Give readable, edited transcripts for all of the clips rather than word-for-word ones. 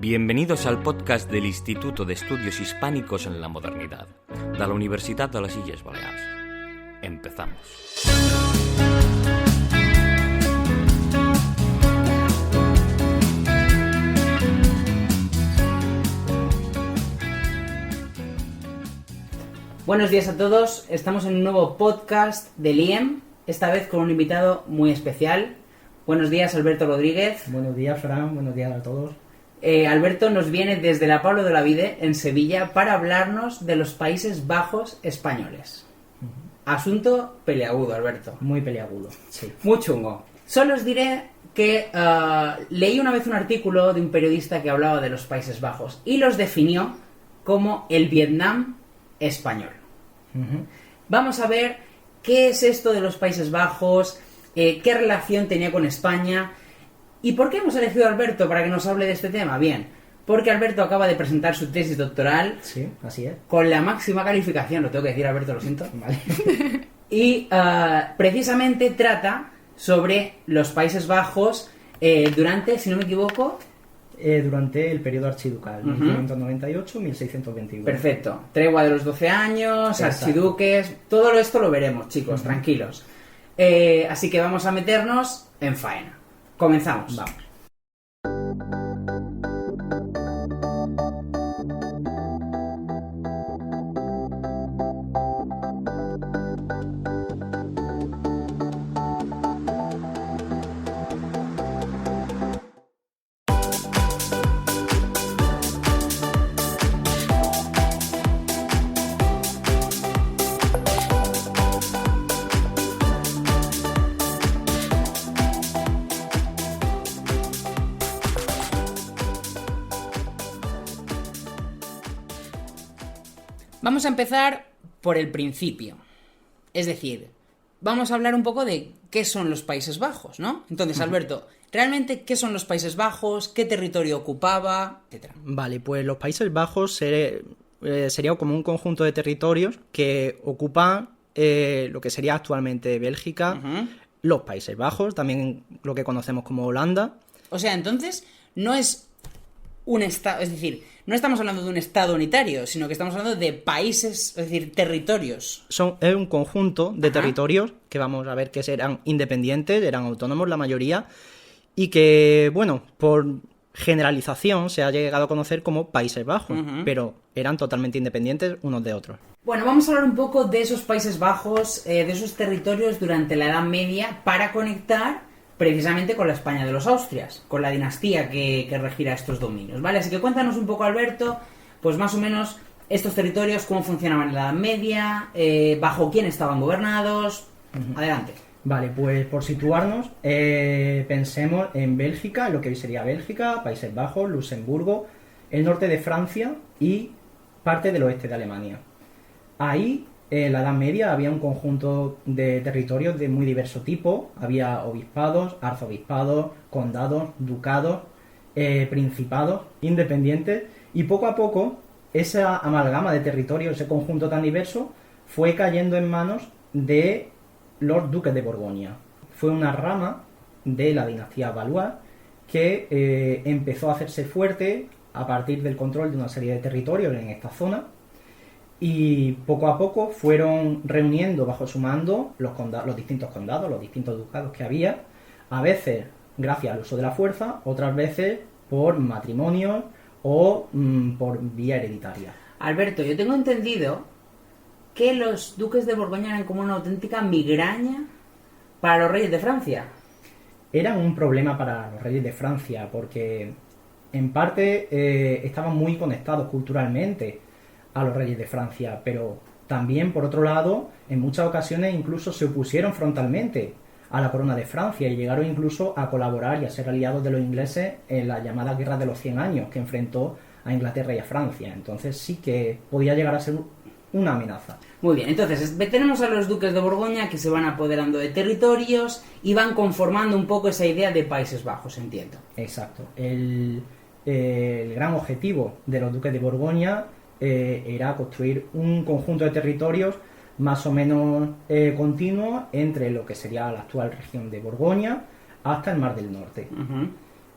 Bienvenidos al podcast del Instituto de Estudios Hispànicos en la Modernidad, de la Universitat de les Illes Balears. Empezamos. Buenos días a todos, estamos en un nuevo podcast del IEM, esta vez con un invitado muy especial. Buenos días, Alberto Rodríguez. Buenos días, Fran, buenos días a todos. Alberto nos viene desde la Pablo de Olavide, en Sevilla, para hablarnos de los Países Bajos españoles. Asunto peliagudo, Alberto. Muy peliagudo, sí. Muy chungo. Solo os diré que leí una vez un artículo de un periodista que hablaba de los Países Bajos y los definió como el Vietnam español. Vamos a ver qué es esto de los Países Bajos, qué relación tenía con España y por qué hemos elegido a Alberto para que nos hable de este tema. Bien, porque Alberto acaba de presentar su tesis doctoral. Sí, así es. Con la máxima calificación, lo tengo que decir, Alberto, lo siento. Vale. Y precisamente trata sobre los Países Bajos durante, si no me equivoco... durante el periodo archiducal, 1598-1621. Perfecto. Tregua de los 12 años, exacto. Archiduques, todo esto lo veremos, chicos, tranquilos. Así que vamos a meternos en faena. Comenzamos. Vamos. Vamos a empezar por el principio. Es decir, vamos a hablar un poco de qué son los Países Bajos, ¿no? Entonces, Alberto, ¿realmente qué son los Países Bajos? ¿Qué territorio ocupaba? Etcétera. Vale, pues los Países Bajos sería como un conjunto de territorios que ocupan lo que sería actualmente Bélgica, los Países Bajos, también lo que conocemos como Holanda. O sea, entonces, no es un estado, es decir, no estamos hablando de un estado unitario, sino que estamos hablando de países, es decir, territorios. Es un conjunto de territorios que vamos a ver que eran independientes, eran autónomos la mayoría, y que, bueno, por generalización se ha llegado a conocer como Países Bajos, pero eran totalmente independientes unos de otros. Bueno, vamos a hablar un poco de esos Países Bajos, de esos territorios durante la Edad Media, para conectar precisamente con la España de los Austrias, con la dinastía que regirá estos dominios, ¿vale? Así que cuéntanos un poco, Alberto, pues más o menos estos territorios, cómo funcionaban en la Edad Media, bajo quién estaban gobernados. Adelante. Vale, pues por situarnos, pensemos en Bélgica, lo que hoy sería Bélgica, Países Bajos, Luxemburgo, el norte de Francia y parte del oeste de Alemania. Ahí, en la Edad Media, había un conjunto de territorios de muy diverso tipo. Había obispados, arzobispados, condados, ducados, principados, independientes. Y poco a poco, esa amalgama de territorios, ese conjunto tan diverso, fue cayendo en manos de los duques de Borgoña. Fue una rama de la dinastía Valois que empezó a hacerse fuerte a partir del control de una serie de territorios en esta zona. Y poco a poco fueron reuniendo bajo su mando los distintos condados, los distintos ducados que había, a veces gracias al uso de la fuerza, otras veces por matrimonio o por vía hereditaria. Alberto, yo tengo entendido que los duques de Borgoña eran como una auténtica migraña para los reyes de Francia. Eran un problema para los reyes de Francia porque en parte estaban muy conectados culturalmente a los reyes de Francia, pero también, por otro lado, en muchas ocasiones incluso se opusieron frontalmente a la corona de Francia y llegaron incluso a colaborar y a ser aliados de los ingleses en la llamada Guerra de los 100 años que enfrentó a Inglaterra y a Francia. Entonces sí que podía llegar a ser una amenaza. Muy bien, entonces tenemos a los duques de Borgoña que se van apoderando de territorios y van conformando un poco esa idea de Países Bajos, entiendo. Exacto. El gran objetivo de los duques de Borgoña era construir un conjunto de territorios más o menos continuo entre lo que sería la actual región de Borgoña hasta el Mar del Norte.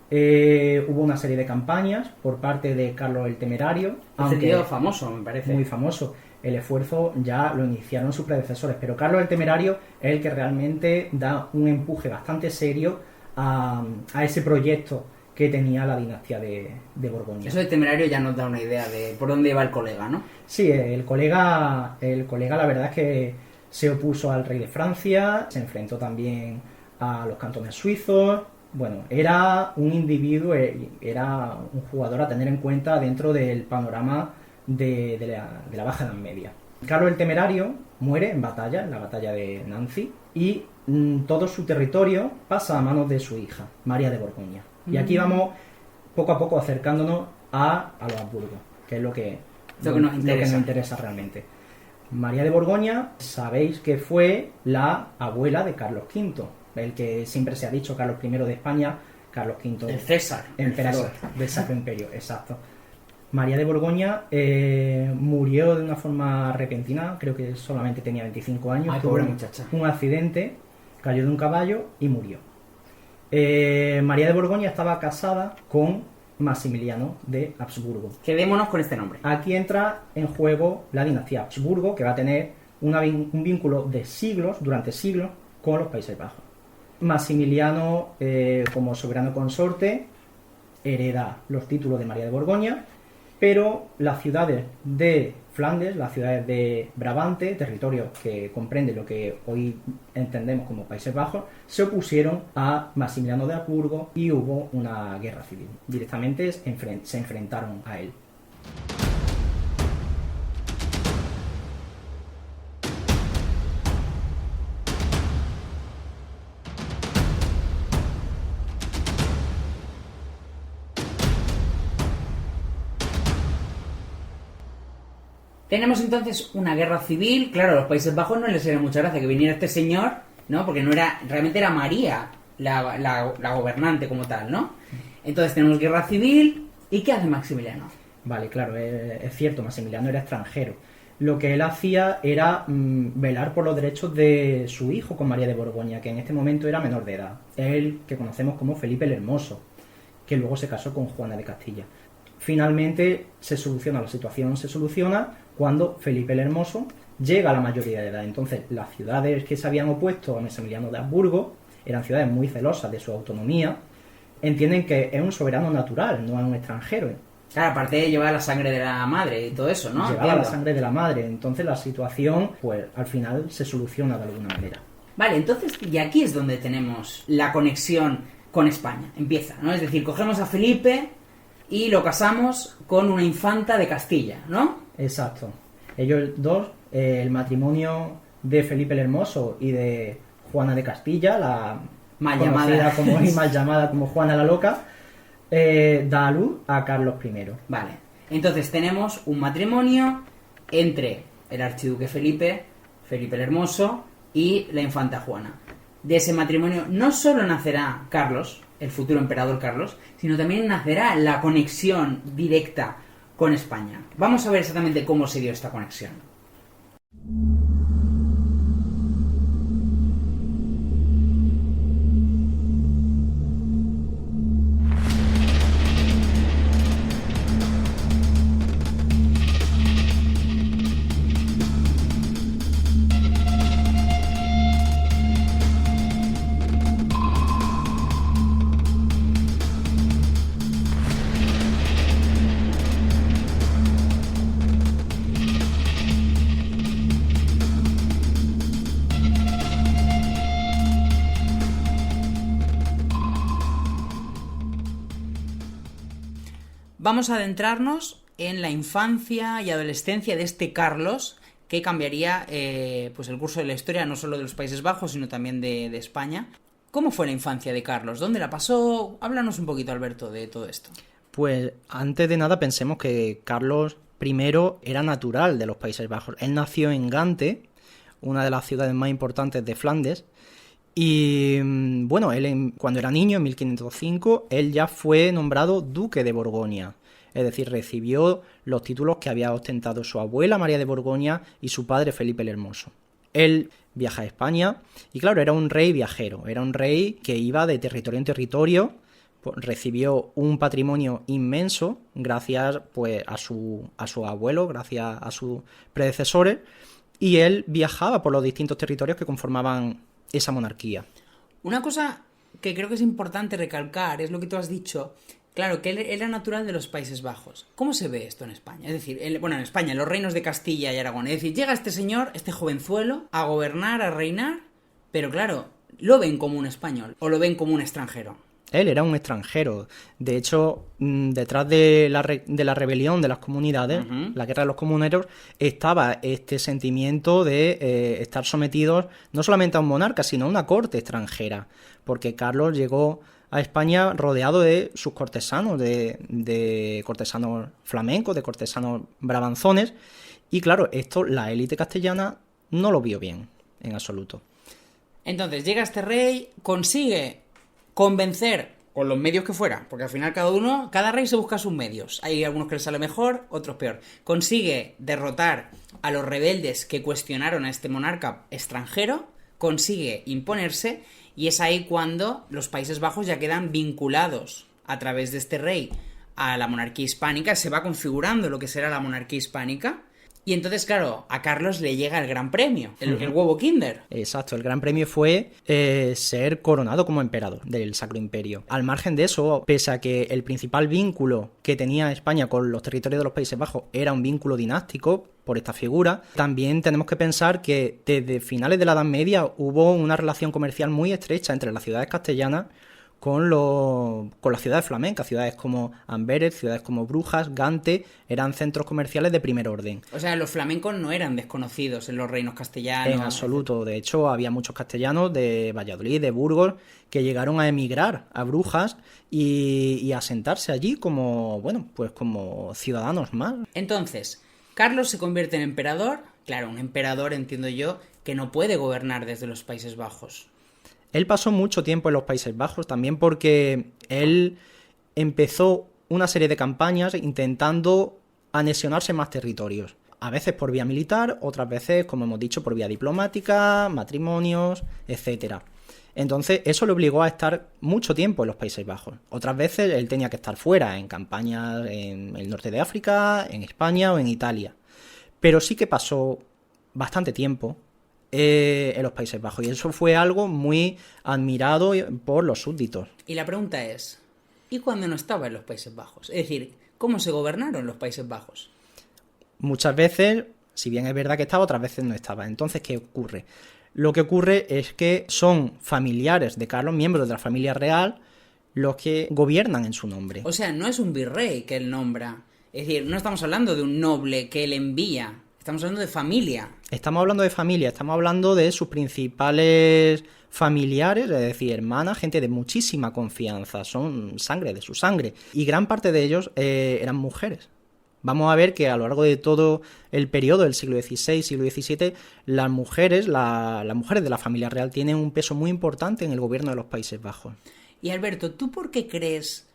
Hubo una serie de campañas por parte de Carlos el Temerario. Ese tío famoso, me parece. Muy famoso. El esfuerzo ya lo iniciaron sus predecesores, pero Carlos el Temerario es el que realmente da un empuje bastante serio a ese proyecto que tenía la dinastía de Borgoña. Eso de Temerario ya nos da una idea de por dónde iba el colega, ¿no? Sí, el colega la verdad es que se opuso al rey de Francia, se enfrentó también a los cantones suizos. Bueno, era un individuo, era un jugador a tener en cuenta dentro del panorama de la Baja Edad Media. Carlos el Temerario muere en la batalla de Nancy, y todo su territorio pasa a manos de su hija, María de Borgoña. Y aquí vamos poco a poco acercándonos a los Habsburgo, que es lo que nos interesa realmente. María de Borgoña, sabéis que fue la abuela de Carlos V, el que siempre se ha dicho Carlos I de España, Carlos V, el César, emperador del Sacro Imperio, exacto. María de Borgoña murió de una forma repentina, creo que solamente tenía 25 años. Ay, pobre muchacha. Un accidente, cayó de un caballo y murió. María de Borgoña estaba casada con Maximiliano de Habsburgo. Quedémonos con este nombre. Aquí entra en juego la dinastía Habsburgo, que va a tener un vínculo de siglos, durante siglos, con los Países Bajos. Maximiliano, como soberano consorte, hereda los títulos de María de Borgoña, pero las ciudades de Flandes, las ciudades de Brabante, territorio que comprende lo que hoy entendemos como Países Bajos, se opusieron a Maximiliano de Habsburgo y hubo una guerra civil. Directamente se enfrentaron a él. Tenemos entonces una guerra civil. Claro, a los Países Bajos no les haría mucha gracia que viniera este señor, ¿no? Porque realmente era María la gobernante como tal, ¿no? Entonces tenemos guerra civil. ¿Y qué hace Maximiliano? Vale, claro, es cierto, Maximiliano era extranjero. Lo que él hacía era velar por los derechos de su hijo con María de Borgoña, que en este momento era menor de edad. Él, que conocemos como Felipe el Hermoso, que luego se casó con Juana de Castilla. Finalmente la situación se soluciona cuando Felipe el Hermoso llega a la mayoría de edad. Entonces, las ciudades que se habían opuesto a Maximiliano de Habsburgo eran ciudades muy celosas de su autonomía, entienden que es un soberano natural, no es un extranjero. Claro, aparte de llevar la sangre de la madre y todo eso, ¿no? Llevaba la sangre de la madre, entonces la situación, pues al final se soluciona de alguna manera. Vale, entonces, y aquí es donde tenemos la conexión con España, empieza, ¿no? Es decir, cogemos a Felipe y lo casamos con una infanta de Castilla, ¿no? Exacto. Ellos dos, el matrimonio de Felipe el Hermoso y de Juana de Castilla, la mal llamada como Juana la Loca, da a luz a Carlos I. Vale, entonces tenemos un matrimonio entre el archiduque Felipe el Hermoso y la infanta Juana. De ese matrimonio no solo nacerá Carlos, el futuro emperador Carlos, sino también nacerá la conexión directa con España. Vamos a ver exactamente cómo se dio esta conexión. Vamos a adentrarnos en la infancia y adolescencia de este Carlos, que cambiaría pues el curso de la historia no solo de los Países Bajos, sino también de España. ¿Cómo fue la infancia de Carlos? ¿Dónde la pasó? Háblanos un poquito, Alberto, de todo esto. Pues antes de nada pensemos que Carlos I era natural de los Países Bajos. Él nació en Gante, una de las ciudades más importantes de Flandes, y bueno, él cuando era niño, en 1505, él ya fue nombrado duque de Borgoña. Es decir, recibió los títulos que había ostentado su abuela María de Borgoña y su padre Felipe el Hermoso. Él viaja a España y claro, era un rey viajero, era un rey que iba de territorio en territorio recibió un patrimonio inmenso gracias pues a su abuelo, gracias a sus predecesores, y él viajaba por los distintos territorios que conformaban esa monarquía. Una cosa que creo que es importante recalcar es lo que tú has dicho. Claro, que él era natural de los Países Bajos. ¿Cómo se ve esto en España? Es decir, en España, en los reinos de Castilla y Aragón. Es decir, llega este señor, este jovenzuelo, a gobernar, a reinar, pero claro, lo ven como un español o lo ven como un extranjero. Él era un extranjero. De hecho, detrás de la rebelión de las comunidades, la guerra de los comuneros, estaba este sentimiento de estar sometidos no solamente a un monarca, sino a una corte extranjera. Porque Carlos llegó a España rodeado de sus cortesanos, de cortesanos flamencos, de cortesanos brabanzones. Y claro, esto la élite castellana no lo vio bien, en absoluto. Entonces llega este rey, consigue convencer con los medios que fuera, porque al final cada rey se busca sus medios. Hay algunos que les sale mejor, otros peor. Consigue derrotar a los rebeldes que cuestionaron a este monarca extranjero, consigue imponerse, y es ahí cuando los Países Bajos ya quedan vinculados a través de este rey a la monarquía hispánica, se va configurando lo que será la monarquía hispánica. Y entonces, claro, a Carlos le llega el gran premio, el huevo Kinder. Exacto, el gran premio fue ser coronado como emperador del Sacro Imperio. Al margen de eso, pese a que el principal vínculo que tenía España con los territorios de los Países Bajos era un vínculo dinástico por esta figura, también tenemos que pensar que desde finales de la Edad Media hubo una relación comercial muy estrecha entre las ciudades castellanas con las ciudades flamencas. Ciudades como Amberes, ciudades como Brujas, Gante, eran centros comerciales de primer orden. O sea, los flamencos no eran desconocidos en los reinos castellanos. En absoluto. De hecho, había muchos castellanos de Valladolid, de Burgos, que llegaron a emigrar a Brujas y a asentarse allí como ciudadanos más. Entonces, Carlos se convierte en emperador. Claro, un emperador, entiendo yo, que no puede gobernar desde los Países Bajos. Él pasó mucho tiempo en los Países Bajos también porque él empezó una serie de campañas intentando anexionarse más territorios. A veces por vía militar, otras veces, como hemos dicho, por vía diplomática, matrimonios, etc. Entonces eso le obligó a estar mucho tiempo en los Países Bajos. Otras veces él tenía que estar fuera, en campañas en el norte de África, en España o en Italia. Pero sí que pasó bastante tiempo en los Países Bajos, y eso fue algo muy admirado por los súbditos. Y la pregunta es, ¿y cuando no estaba en los Países Bajos? Es decir, ¿cómo se gobernaron los Países Bajos? Muchas veces, si bien es verdad que estaba, otras veces no estaba. Entonces, ¿qué ocurre? Lo que ocurre es que son familiares de Carlos, miembros de la familia real, los que gobiernan en su nombre. O sea, no es un virrey que él nombra. Es decir, no estamos hablando de un noble que él envía. Estamos hablando de familia. Estamos hablando de familia, estamos hablando de sus principales familiares, es decir, hermanas, gente de muchísima confianza, son sangre, de su sangre. Y gran parte de ellos eran mujeres. Vamos a ver que a lo largo de todo el periodo del siglo XVI, siglo XVII, las mujeres de la familia real tienen un peso muy importante en el gobierno de los Países Bajos. Y Alberto, ¿tú por qué crees,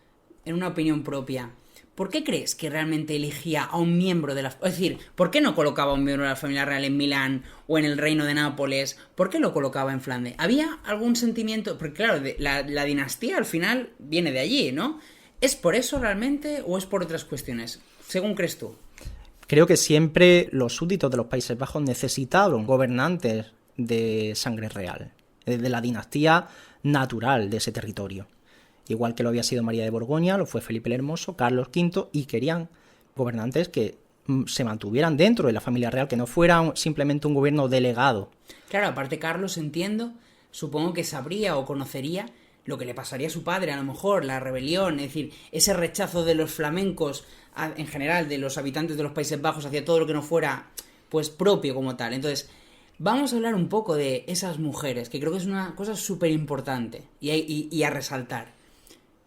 en una opinión propia, ¿por qué crees que realmente elegía a un miembro de la... Es decir, ¿por qué no colocaba a un miembro de la familia real en Milán o en el reino de Nápoles? ¿Por qué lo colocaba en Flandes? ¿Había algún sentimiento? Porque claro, la dinastía al final viene de allí, ¿no? ¿Es por eso realmente o es por otras cuestiones? Según crees tú. Creo que siempre los súbditos de los Países Bajos necesitaron gobernantes de sangre real, de la dinastía natural de ese territorio. Igual que lo había sido María de Borgoña, lo fue Felipe el Hermoso, Carlos V, y querían gobernantes que se mantuvieran dentro de la familia real, que no fuera simplemente un gobierno delegado. Claro, aparte Carlos, entiendo, supongo que sabría o conocería lo que le pasaría a su padre, a lo mejor, la rebelión, es decir, ese rechazo de los flamencos, en general, de los habitantes de los Países Bajos hacia todo lo que no fuera, pues, propio como tal. Entonces, vamos a hablar un poco de esas mujeres, que creo que es una cosa súper importante y a resaltar.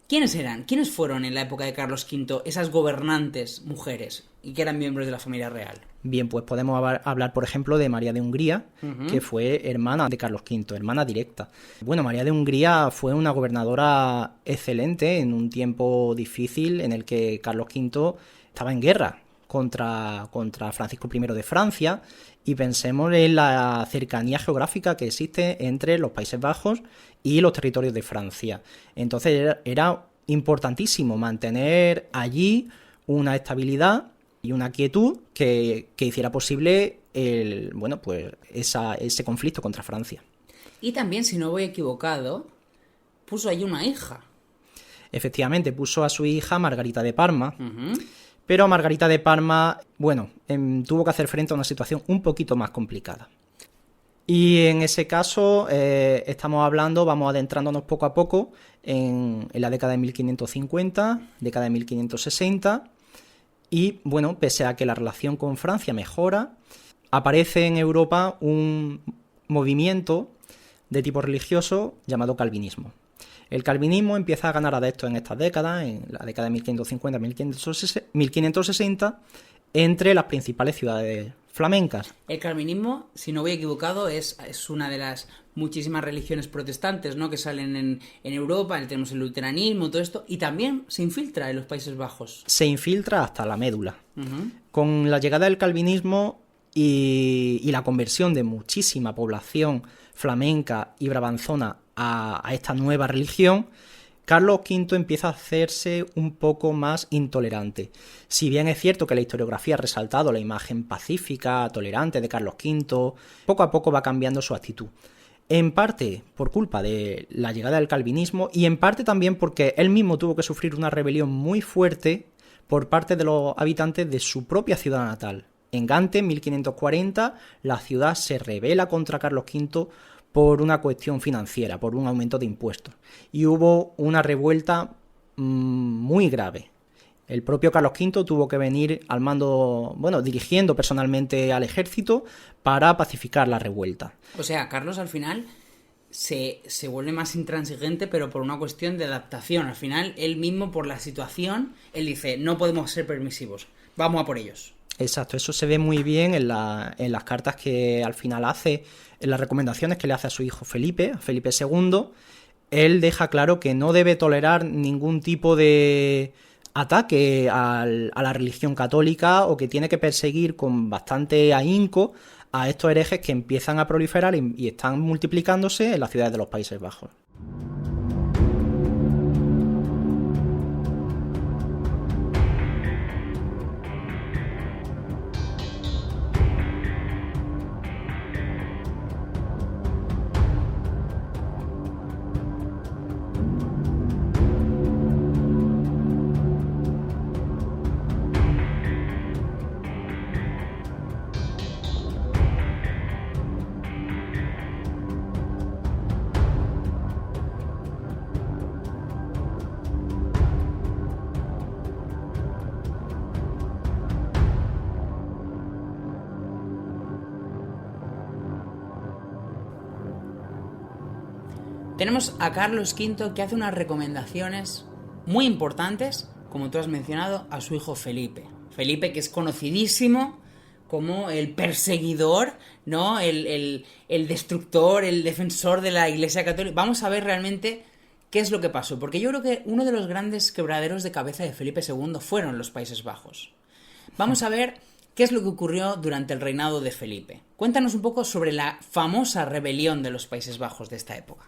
¿Quiénes eran? ¿Quiénes fueron en la época de Carlos V esas gobernantes mujeres y que eran miembros de la familia real? Bien, pues podemos hablar, por ejemplo, de María de Hungría, que fue hermana de Carlos V, hermana directa. Bueno, María de Hungría fue una gobernadora excelente en un tiempo difícil en el que Carlos V estaba en guerra contra Francisco I de Francia, y pensemos en la cercanía geográfica que existe entre los Países Bajos y los territorios de Francia. Entonces era importantísimo mantener allí una estabilidad y una quietud que hiciera posible ese conflicto contra Francia. Y también, si no voy equivocado, puso allí una hija. Efectivamente, puso a su hija Margarita de Parma, pero Margarita de Parma, tuvo que hacer frente a una situación un poquito más complicada. Y en ese caso vamos adentrándonos poco a poco en la década de 1550, década de 1560, y pese a que la relación con Francia mejora, aparece en Europa un movimiento de tipo religioso llamado calvinismo. El calvinismo empieza a ganar adeptos en estas décadas, en la década de 1550-1560, entre las principales ciudades flamencas. El calvinismo, si no voy equivocado, es una de las muchísimas religiones protestantes, ¿no?, que salen en Europa. Tenemos el luteranismo, todo esto, y también se infiltra en los Países Bajos. Se infiltra hasta la médula. Con la llegada del calvinismo y la conversión de muchísima población flamenca y brabanzona a esta nueva religión, Carlos V empieza a hacerse un poco más intolerante. Si bien es cierto que la historiografía ha resaltado la imagen pacífica, tolerante de Carlos V, poco a poco va cambiando su actitud. En parte por culpa de la llegada del calvinismo y en parte también porque él mismo tuvo que sufrir una rebelión muy fuerte por parte de los habitantes de su propia ciudad natal. En Gante, en 1540, la ciudad se rebela contra Carlos V por una cuestión financiera, por un aumento de impuestos. Y hubo una revuelta muy grave. El propio Carlos V tuvo que venir al mando, dirigiendo personalmente al ejército para pacificar la revuelta. O sea, Carlos al final se vuelve más intransigente, pero por una cuestión de adaptación. Al final, él mismo, por la situación, él dice, no podemos ser permisivos, vamos a por ellos. Exacto, eso se ve muy bien en las cartas que al final hace, en las recomendaciones que le hace a su hijo Felipe II. Él deja claro que no debe tolerar ningún tipo de ataque a la religión católica o que tiene que perseguir con bastante ahínco a estos herejes que empiezan a proliferar y están multiplicándose en las ciudades de los Países Bajos. Tenemos a Carlos V que hace unas recomendaciones muy importantes, como tú has mencionado, a su hijo Felipe. Felipe, que es conocidísimo como el perseguidor, ¿no? El destructor, el defensor de la Iglesia Católica. Vamos a ver realmente qué es lo que pasó, porque yo creo que uno de los grandes quebraderos de cabeza de Felipe II fueron los Países Bajos. Vamos a ver qué es lo que ocurrió durante el reinado de Felipe. Cuéntanos un poco sobre la famosa rebelión de los Países Bajos de esta época.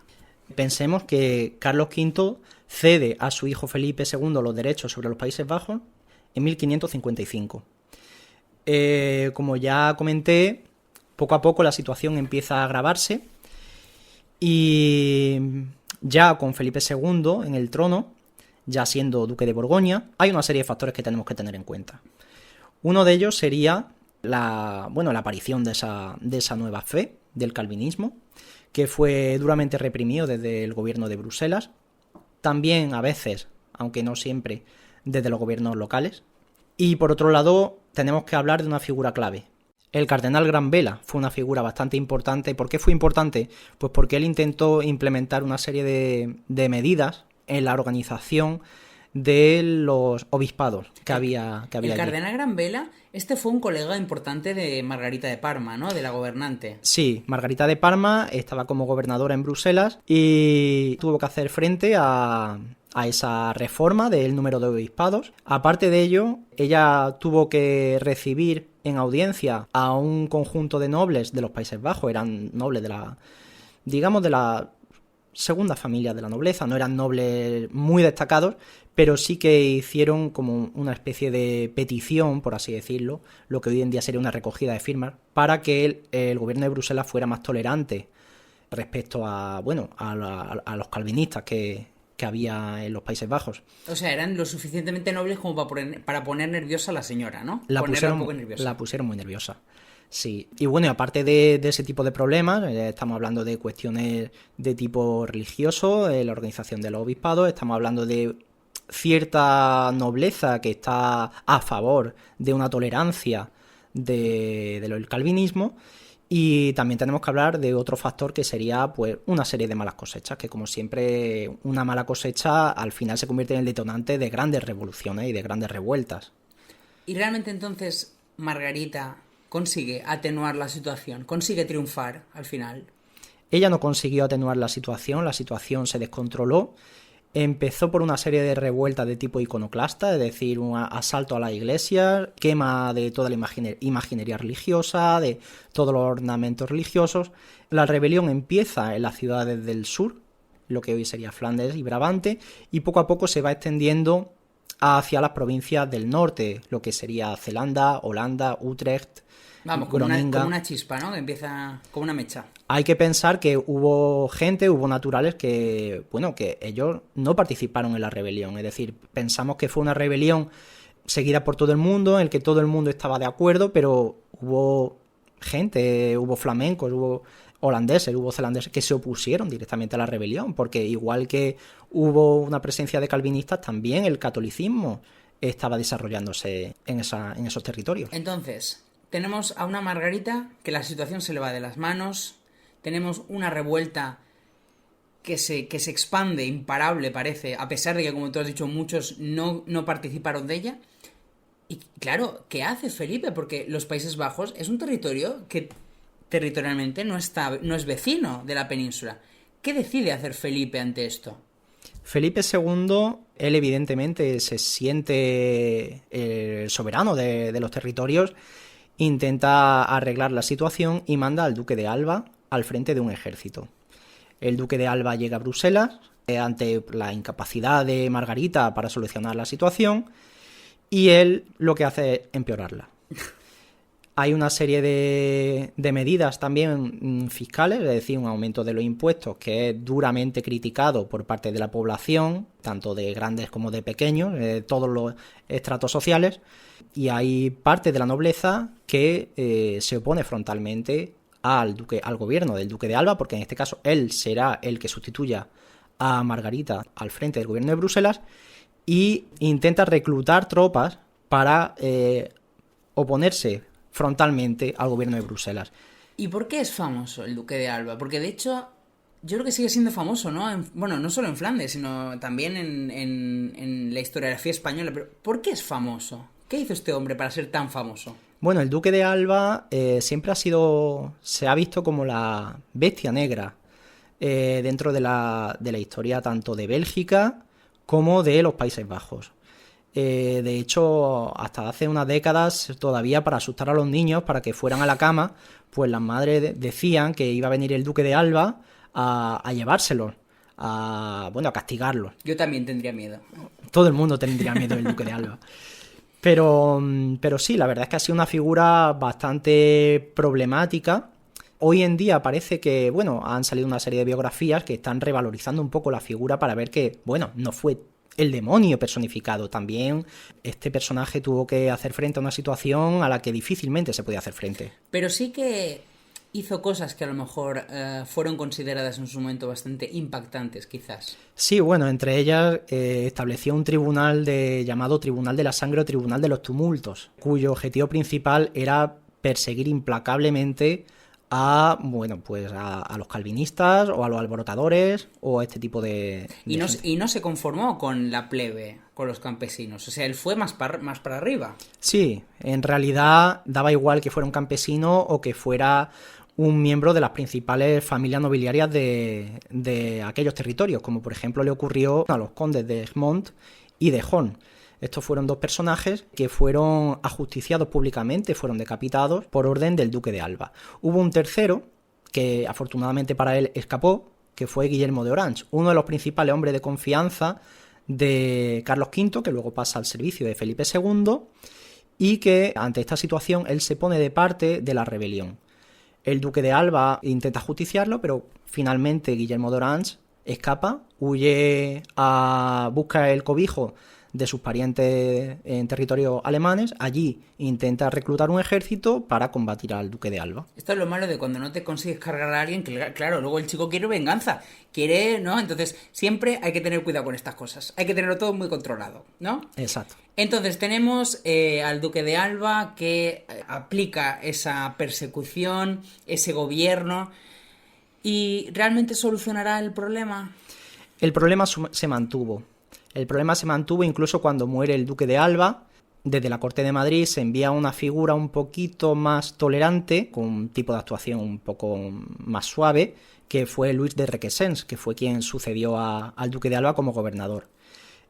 Pensemos que Carlos V cede a su hijo Felipe II los derechos sobre los Países Bajos en 1555. Como ya comenté, poco a poco la situación empieza a agravarse y ya con Felipe II en el trono, ya siendo duque de Borgoña, hay una serie de factores que tenemos que tener en cuenta. Uno de ellos sería la aparición de esa nueva fe, del calvinismo, que fue duramente reprimido desde el gobierno de Bruselas, también a veces, aunque no siempre, desde los gobiernos locales. Y por otro lado, tenemos que hablar de una figura clave. El cardenal Granvela fue una figura bastante importante. ¿Por qué fue importante? Pues porque él intentó implementar una serie de medidas en la organización de los obispados que había el cardenal Granvela, fue un colega importante de Margarita de Parma, ¿no? De la gobernante. Sí, Margarita de Parma estaba como gobernadora en Bruselas y tuvo que hacer frente a esa reforma del número de obispados. Aparte de ello, ella tuvo que recibir en audiencia a un conjunto de nobles de los Países Bajos, eran nobles de la segundas familias de la nobleza, no eran nobles muy destacados, pero sí que hicieron como una especie de petición, por así decirlo, lo que hoy en día sería una recogida de firmas, para que el gobierno de Bruselas fuera más tolerante respecto a, bueno, a los calvinistas que había en los Países Bajos. O sea, eran lo suficientemente nobles como para poner nerviosa a la señora, ¿no? La pusieron muy nerviosa. Sí, y bueno, y aparte de ese tipo de problemas, estamos hablando de cuestiones de tipo religioso, la organización de los obispados, estamos hablando de cierta nobleza que está a favor de una tolerancia del calvinismo, y también tenemos que hablar de otro factor que sería pues una serie de malas cosechas, que como siempre una mala cosecha al final se convierte en el detonante de grandes revoluciones y de grandes revueltas. Y realmente entonces Margarita consigue atenuar la situación, consigue triunfar al final. Ella no consiguió atenuar la situación se descontroló. Empezó por una serie de revueltas de tipo iconoclasta, es decir, un asalto a las iglesias, quema de toda la imaginería religiosa, de todos los ornamentos religiosos. La rebelión empieza en las ciudades del sur, lo que hoy sería Flandes y Brabante, y poco a poco se va extendiendo hacia las provincias del norte, lo que sería Zelanda, Holanda, Utrecht. Vamos, como una chispa, ¿no? Que empieza como una mecha. Hay que pensar que hubo naturales que, bueno, que ellos no participaron en la rebelión. Es decir, pensamos que fue una rebelión seguida por todo el mundo, en el que todo el mundo estaba de acuerdo, pero hubo gente, hubo flamencos, hubo holandeses, hubo zelandeses que se opusieron directamente a la rebelión, porque igual que hubo una presencia de calvinistas, también el catolicismo estaba desarrollándose en esos territorios. Entonces, tenemos a una Margarita que la situación se le va de las manos, tenemos una revuelta que se expande, imparable parece, a pesar de que, como tú has dicho, muchos no participaron de ella. Y claro, ¿qué hace Felipe? Porque los Países Bajos es un territorio que territorialmente no es vecino de la península. ¿Qué decide hacer Felipe ante esto? Felipe II, él evidentemente se siente el soberano de los territorios, intenta arreglar la situación y manda al duque de Alba al frente de un ejército. El duque de Alba llega a Bruselas ante la incapacidad de Margarita para solucionar la situación, y él lo que hace es empeorarla. Hay una serie de medidas también fiscales, es decir, un aumento de los impuestos que es duramente criticado por parte de la población, tanto de grandes como de pequeños, de todos los estratos sociales, y hay parte de la nobleza que se opone frontalmente al gobierno del duque de Alba, porque en este caso él será el que sustituya a Margarita al frente del gobierno de Bruselas, y intenta reclutar tropas para oponerse frontalmente al gobierno de Bruselas. ¿Y por qué es famoso el duque de Alba? Porque de hecho yo creo que sigue siendo famoso, ¿no? Bueno, no solo en Flandes, sino también en la historiografía española. Pero ¿por qué es famoso? ¿Qué hizo este hombre para ser tan famoso? Bueno, el duque de Alba siempre se ha visto como la bestia negra dentro de la historia tanto de Bélgica como de los Países Bajos. De hecho, hasta hace unas décadas, todavía para asustar a los niños, para que fueran a la cama, pues las madres decían que iba a venir el duque de Alba a llevárselos, a castigarlos. Yo también tendría miedo. Todo el mundo tendría miedo del duque de Alba. Pero sí, la verdad es que ha sido una figura bastante problemática. Hoy en día parece que, han salido una serie de biografías que están revalorizando un poco la figura para ver que, no fue el demonio personificado. También este personaje tuvo que hacer frente a una situación a la que difícilmente se podía hacer frente. Pero sí que hizo cosas que a lo mejor fueron consideradas en su momento bastante impactantes, quizás. Sí, entre ellas estableció un tribunal llamado Tribunal de la Sangre o Tribunal de los Tumultos, cuyo objetivo principal era perseguir implacablemente a los calvinistas o a los alborotadores o a este tipo de y no se conformó con la plebe, con los campesinos, o sea, él fue más para arriba. Sí, en realidad daba igual que fuera un campesino o que fuera un miembro de las principales familias nobiliarias de aquellos territorios, como por ejemplo le ocurrió a los condes de Egmont y de Hoorn. Estos fueron dos personajes que fueron ajusticiados públicamente, fueron decapitados por orden del duque de Alba. Hubo un tercero que afortunadamente para él escapó, que fue Guillermo de Orange, uno de los principales hombres de confianza de Carlos V, que luego pasa al servicio de Felipe II, y que ante esta situación él se pone de parte de la rebelión. El duque de Alba intenta justiciarlo, pero finalmente Guillermo de Orange escapa, huye a buscar el cobijo de sus parientes en territorios alemanes. Allí intenta reclutar un ejército para combatir al duque de Alba. Esto es lo malo de cuando no te consigues cargar a alguien, que claro, luego el chico quiere venganza, quiere, ¿no? Entonces siempre hay que tener cuidado con estas cosas, hay que tenerlo todo muy controlado, ¿no? Exacto. Entonces tenemos al duque de Alba que aplica esa persecución, ese gobierno, ¿y realmente solucionará el problema? El problema se mantuvo. El problema se mantuvo incluso cuando muere el duque de Alba. Desde la corte de Madrid se envía una figura un poquito más tolerante, con un tipo de actuación un poco más suave, que fue Luis de Requesens, que fue quien sucedió al duque de Alba como gobernador.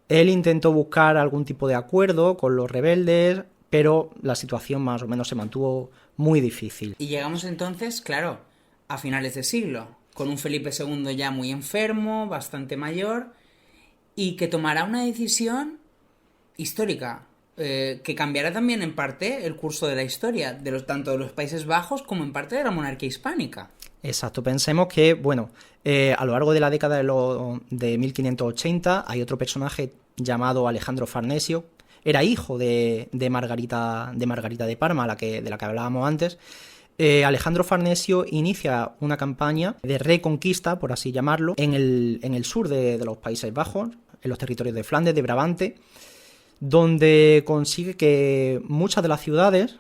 Él intentó buscar algún tipo de acuerdo con los rebeldes, pero la situación más o menos se mantuvo muy difícil. Y llegamos entonces, claro, a finales de siglo, con un Felipe II ya muy enfermo, bastante mayor, y que tomará una decisión histórica, que cambiará también en parte el curso de la historia, tanto de los Países Bajos como en parte de la monarquía hispánica. Exacto, pensemos que, bueno, a lo largo de la década de 1580 hay otro personaje llamado Alejandro Farnesio, era hijo de Margarita de Parma, de la que hablábamos antes. Alejandro Farnesio inicia una campaña de reconquista, por así llamarlo, en el sur de los Países Bajos, en los territorios de Flandes, de Brabante, donde consigue que muchas de las ciudades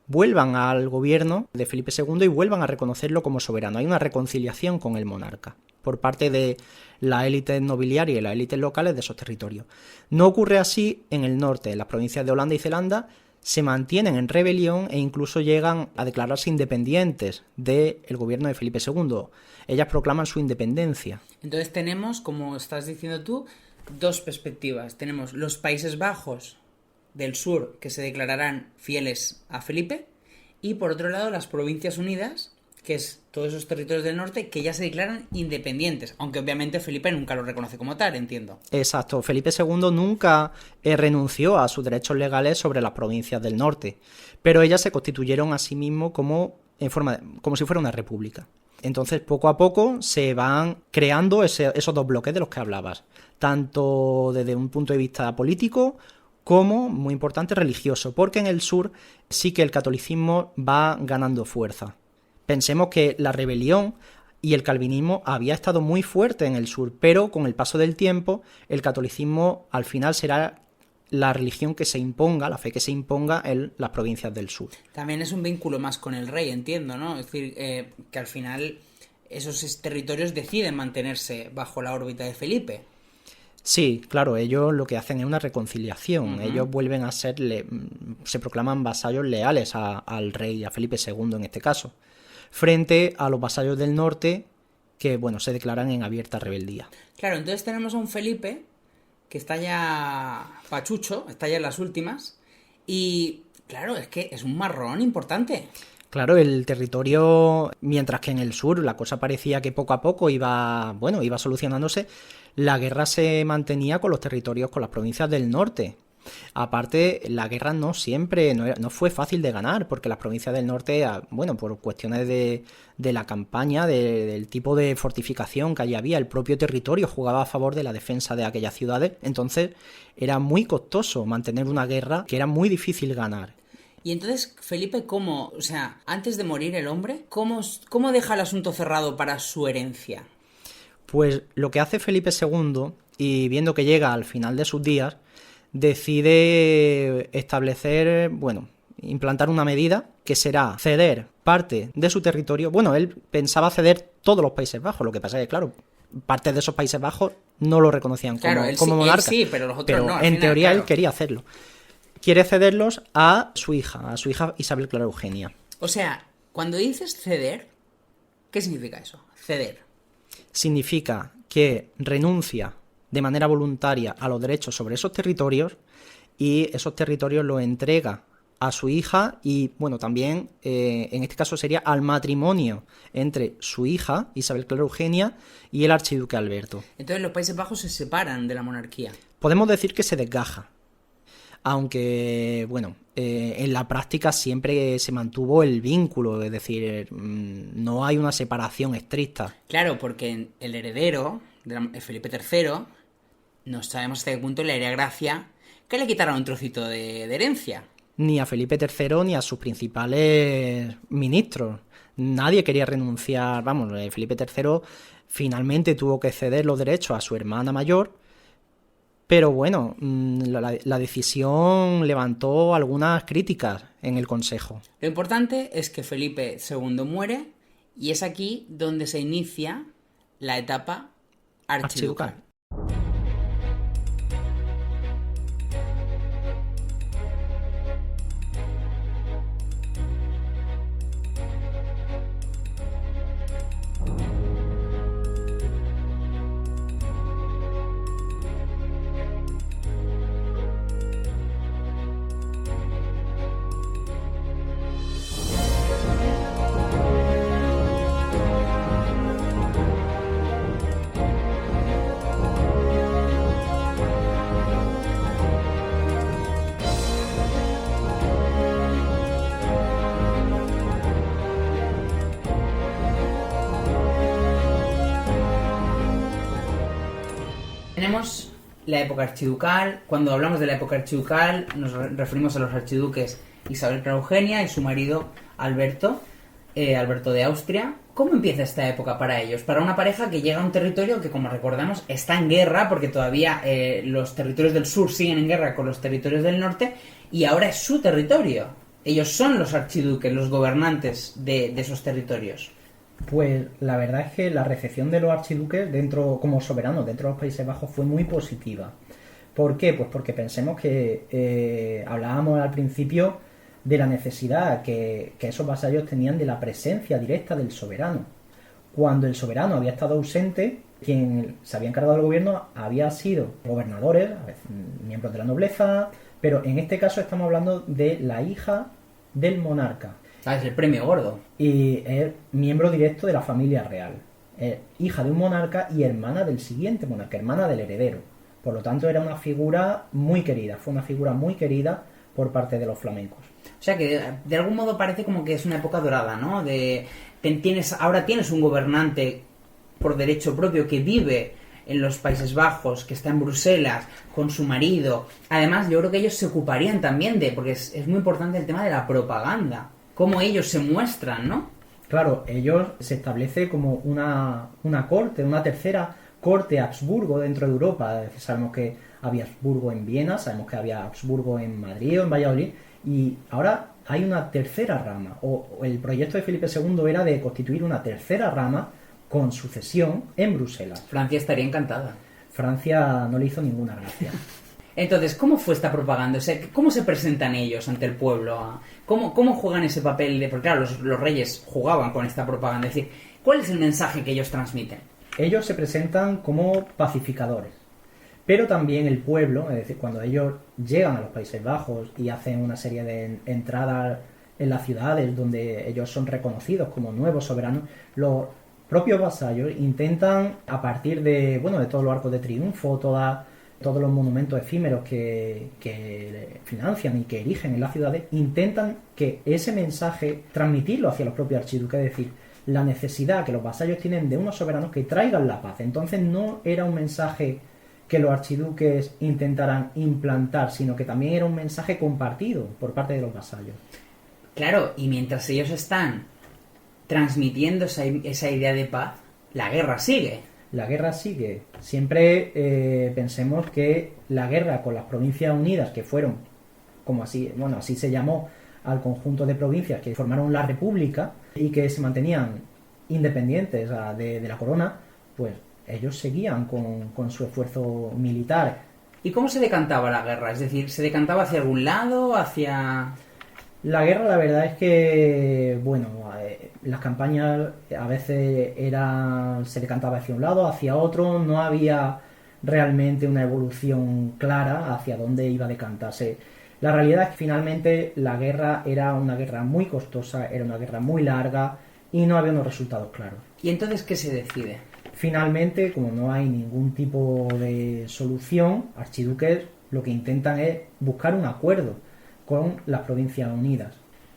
vuelvan al gobierno de Felipe II y vuelvan a reconocerlo como soberano. Hay una reconciliación con el monarca por parte de la élite nobiliaria y las élites locales de esos territorios. No ocurre así en el norte. Las provincias de Holanda y Zelanda se mantienen en rebelión e incluso llegan a declararse independientes del gobierno de Felipe II. Ellas proclaman su independencia. Entonces tenemos, como estás diciendo tú, dos perspectivas. Tenemos los Países Bajos del sur, que se declararán fieles a Felipe, y por otro lado las Provincias Unidas, que es todos esos territorios del norte, que ya se declaran independientes, aunque obviamente Felipe nunca lo reconoce como tal, entiendo. Exacto, Felipe II nunca renunció a sus derechos legales sobre las provincias del norte, pero ellas se constituyeron a sí mismos como si fuera una república. Entonces, poco a poco se van creando esos dos bloques de los que hablabas, tanto desde un punto de vista político como, muy importante, religioso, porque en el sur sí que el catolicismo va ganando fuerza. Pensemos que la rebelión y el calvinismo había estado muy fuerte en el sur, pero con el paso del tiempo el catolicismo al final será la religión que se imponga, la fe que se imponga en las provincias del sur. También es un vínculo más con el rey, entiendo, ¿no? Es decir, que al final esos territorios deciden mantenerse bajo la órbita de Felipe. Sí, claro, ellos lo que hacen es una reconciliación. Uh-huh. Ellos vuelven a ser, se proclaman vasallos leales al rey, a Felipe II en este caso, frente a los vasallos del norte que, bueno, se declaran en abierta rebeldía. Claro, entonces tenemos a un Felipe que está ya pachucho, está ya en las últimas, y claro, es que es un marrón importante. Claro, el territorio, mientras que en el sur la cosa parecía que poco a poco iba solucionándose, la guerra se mantenía con los territorios, con las provincias del norte. Aparte, la guerra no fue fácil de ganar, porque las provincias del norte, bueno, por cuestiones de la campaña, del tipo de fortificación que allí había, el propio territorio jugaba a favor de la defensa de aquellas ciudades, entonces era muy costoso mantener una guerra que era muy difícil ganar. Y entonces, Felipe, ¿cómo? O sea, antes de morir el hombre, ¿cómo deja el asunto cerrado para su herencia? Pues lo que hace Felipe II, y viendo que llega al final de sus días, decide implantar una medida que será ceder parte de su territorio. Bueno, él pensaba ceder todos los Países Bajos, lo que pasa es que, claro, parte de esos Países Bajos no lo reconocían como monarca. Él sí, pero los otros no. En teoría él quería hacerlo. Quiere cederlos a su hija Isabel Clara Eugenia. O sea, cuando dices ceder, ¿qué significa eso? Ceder. Significa que renuncia de manera voluntaria a los derechos sobre esos territorios y esos territorios los entrega a su hija y, bueno, también en este caso sería al matrimonio entre su hija, Isabel Clara Eugenia, y el archiduque Alberto. Entonces los Países Bajos se separan de la monarquía. Podemos decir que se desgaja, aunque, bueno, en la práctica siempre se mantuvo el vínculo, es decir, no hay una separación estricta. Claro, porque el heredero, Felipe III, no sabemos hasta qué punto le haría gracia que le quitaran un trocito de herencia. Ni a Felipe III ni a sus principales ministros. Nadie quería renunciar. Vamos, Felipe III finalmente tuvo que ceder los derechos a su hermana mayor, pero bueno, la decisión levantó algunas críticas en el Consejo. Lo importante es que Felipe II muere y es aquí donde se inicia la etapa archiducal. Tenemos la época archiducal. Cuando hablamos de la época archiducal nos referimos a los archiduques Isabel Clara Eugenia y su marido Alberto, Alberto de Austria. ¿Cómo empieza esta época para ellos? Para una pareja que llega a un territorio que, como recordamos, está en guerra, porque todavía los territorios del sur siguen en guerra con los territorios del norte, y ahora es su territorio. Ellos son los archiduques, los gobernantes de esos territorios. Pues la verdad es que la recepción de los archiduques como soberanos dentro de los Países Bajos fue muy positiva. ¿Por qué? Pues porque pensemos que hablábamos al principio de la necesidad que esos vasallos tenían de la presencia directa del soberano. Cuando el soberano había estado ausente, quien se había encargado del gobierno había sido gobernadores, a veces, miembros de la nobleza, pero en este caso estamos hablando de la hija del monarca. Es el premio gordo. Y es miembro directo de la familia real. Es hija de un monarca y hermana del siguiente monarca, hermana del heredero. Por lo tanto, era una figura muy querida. Fue una figura muy querida por parte de los flamencos. O sea que de algún modo parece como que es una época dorada, ¿no? Ahora tienes un gobernante por derecho propio que vive en los Países Bajos, que está en Bruselas con su marido. Además, yo creo que ellos se ocuparían también porque es muy importante el tema de la propaganda. Cómo ellos se muestran, ¿no? Claro, ellos se establece como una corte, una tercera corte Habsburgo dentro de Europa. Sabemos que había Habsburgo en Viena, sabemos que había Habsburgo en Madrid o en Valladolid, y ahora hay una tercera rama, o el proyecto de Felipe II era de constituir una tercera rama con sucesión en Bruselas. Francia estaría encantada. Francia no le hizo ninguna gracia. Entonces, ¿cómo fue esta propaganda? O sea, ¿cómo se presentan ellos ante el pueblo? ¿Cómo juegan ese papel? Porque claro, los reyes jugaban con esta propaganda. Es decir, ¿cuál es el mensaje que ellos transmiten? Ellos se presentan como pacificadores. Pero también el pueblo, es decir, cuando ellos llegan a los Países Bajos y hacen una serie de entradas en las ciudades donde ellos son reconocidos como nuevos soberanos, los propios vasallos intentan, a partir de todos los arcos de triunfo, todos los monumentos efímeros que financian y que erigen en las ciudades, intentan que ese mensaje transmitirlo hacia los propios archiduques, es decir, la necesidad que los vasallos tienen de unos soberanos que traigan la paz. Entonces no era un mensaje que los archiduques intentaran implantar, sino que también era un mensaje compartido por parte de los vasallos. Claro, y mientras ellos están transmitiendo esa idea de paz, la guerra sigue. La guerra sigue. Siempre pensemos que la guerra con las Provincias Unidas, que fueron, así se llamó al conjunto de provincias que formaron la República y que se mantenían independientes de la corona, pues ellos seguían con su esfuerzo militar. ¿Y cómo se decantaba la guerra? Es decir, ¿se decantaba hacia algún lado, hacia...? La guerra, la verdad es que, las campañas a veces se decantaba hacia un lado, hacia otro, no había realmente una evolución clara hacia dónde iba a decantarse. La realidad es que finalmente la guerra era una guerra muy costosa, era una guerra muy larga y no había unos resultados claros. ¿Y entonces qué se decide? Finalmente, como no hay ningún tipo de solución, archiduques lo que intentan es buscar un acuerdo con las Provincias Unidas